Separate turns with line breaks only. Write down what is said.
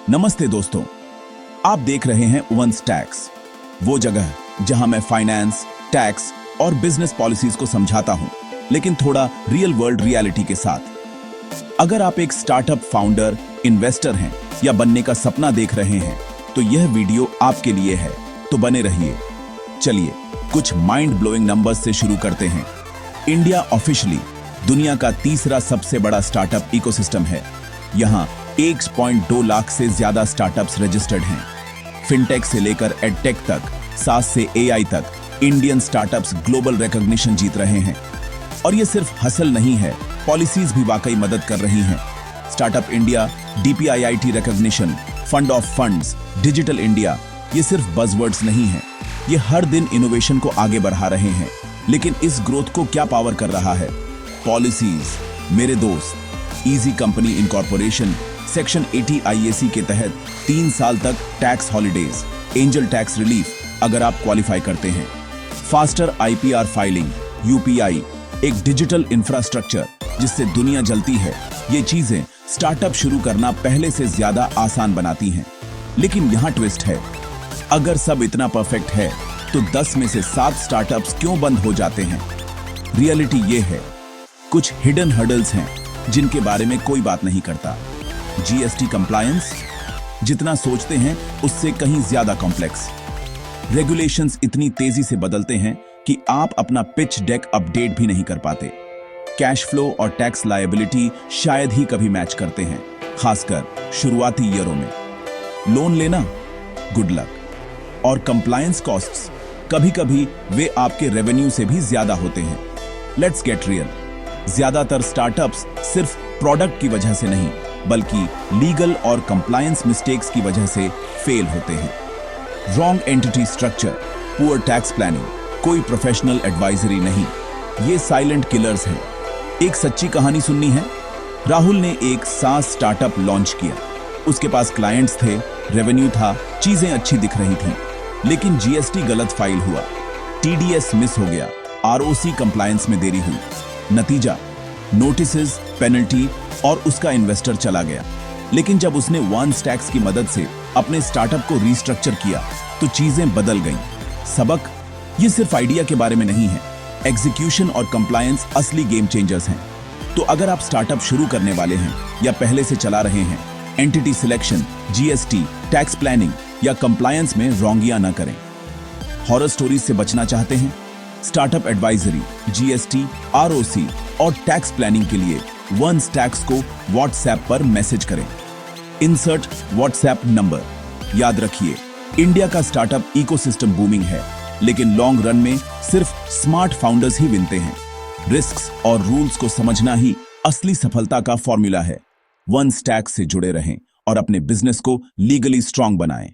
नमस्ते दोस्तों, आप देख रहे हैं वन स्टैक्स, वो जगह जहां मैं फाइनेंस, टैक्स और बिजनेस पॉलिसीज को समझाता हूं, लेकिन थोड़ा रियल वर्ल्ड रियलिटी के साथ। अगर आप एक स्टार्टअप फाउंडर, इन्वेस्टर हैं या बनने का सपना देख रहे हैं तो यह वीडियो आपके लिए है, तो बने रहिए। चलिए कुछ माइंड ब्लोइंग नंबर्स से शुरू करते हैं। इंडिया ऑफिशियली दुनिया का तीसरा सबसे बड़ा स्टार्टअप इकोसिस्टम है। यहां 1.2 लाख से ज्यादा स्टार्टअप्स रजिस्टर्ड हैं। फिनटेक से लेकर एडटेक तक, सास से एआई तक, इंडियन स्टार्टअप्स ग्लोबल रिकॉग्निशन जीत रहे हैं। और ये सिर्फ हसल नहीं है, पॉलिसीज भी वाकई मदद कर रही हैं। Startup India, DPIIT recognition, fund of funds, digital India, ये सिर्फ बज़वर्ड्स नहीं है, ये हर दिन इनोवेशन को आगे बढ़ा रहे हैं। लेकिन इस ग्रोथ को क्या पावर कर रहा है? पॉलिसीज। मेरे दोस्त, easy company incorporation, section 80 IAC के तहत 3 साल तक tax holidays, angel tax relief अगर आप क्वालिफाई करते हैं, फास्टर आईपीआर फाइलिंग, यूपीआई, एक डिजिटल इंफ्रास्ट्रक्चर जिससे दुनिया जलती है। ये चीजें स्टार्टअप शुरू करना पहले से ज्यादा आसान बनाती हैं। लेकिन यहाँ ट्विस्ट है, अगर सब इतना परफेक्ट है तो 10 में से 7 स्टार्टअप्स क्यों बंद हो जाते हैं? रियलिटी ये है, कुछ हिडन हर्डल्स हैं जिनके बारे में कोई बात नहीं करता। जीएसटी कंप्लायंस, जितना सोचते हैं उससे कहीं ज्यादा कॉम्प्लेक्स। रेगुलेशंस इतनी तेजी से बदलते हैं कि आप अपना पिच डेक अपडेट भी नहीं कर पाते। कैश फ्लो और टैक्स लायबिलिटी शायद ही कभी मैच करते हैं, खासकर शुरुआती ईयरों में। लोन लेना, गुड लक। और कंप्लायंस कॉस्ट्स, कभी कभी वे आपके रेवेन्यू से भी ज्यादा होते हैं। लेट्स गेट रियल, ज्यादातर स्टार्टअप्स सिर्फ प्रोडक्ट की वजह से नहीं बल्कि लीगल और कंप्लायंस मिस्टेक्स की वजह से फेल होते हैं। Wrong entity structure, poor tax planning, कोई प्रोफेशनल एडवाइजरी नहीं, ये साइलेंट किलर्स हैं। एक सच्ची कहानी सुननी है? राहुल ने एक सास स्टार्टअप लॉन्च किया। उसके पास क्लाइंट्स थे, रेवेन्यू था, चीजें अच्छी दिख रही थीं, लेकिन जीएसटी गलत फाइल हुआ, टीडीएस मिस हो गया, आरओसी कंप्लायंस में देरी हुई। नतीजा, नोटिसेस, पेनल्टी और उसका इन्वेस्टर चला गया। लेकिन जब उसने वन स्टैक्स की मदद से अपने स्टार्टअप को रीस्ट्रक्चर किया तो चीजें बदल गईं। सबक, ये सिर्फ आइडिया के बारे में नहीं है, एग्जीक्यूशन और कंप्लायंस असली गेम चेंजर्स हैं। तो अगर आप स्टार्टअप शुरू करने वाले हैं या पहले से चला रहे हैं, entity selection, GST, tax planning या कंप्लायंस में रोंगियां न करें। हॉरर स्टोरीज से बचना चाहते हैं? स्टार्टअप एडवाइजरी, जीएसटी, आरओसी और टैक्स प्लानिंग के लिए वन स्टैक्स को व्हाट्सएप पर मैसेज करें। Insert WhatsApp number. याद रखिए, इंडिया का स्टार्टअप इकोसिस्टम बूमिंग है, लेकिन लॉन्ग रन में सिर्फ स्मार्ट फाउंडर्स ही विनते हैं। रिस्क्स और रूल्स को समझना ही असली सफलता का फॉर्मूला है। वन स्टैक्स से जुड़े रहें और अपने बिजनेस को लीगली स्ट्रांग बनाएं।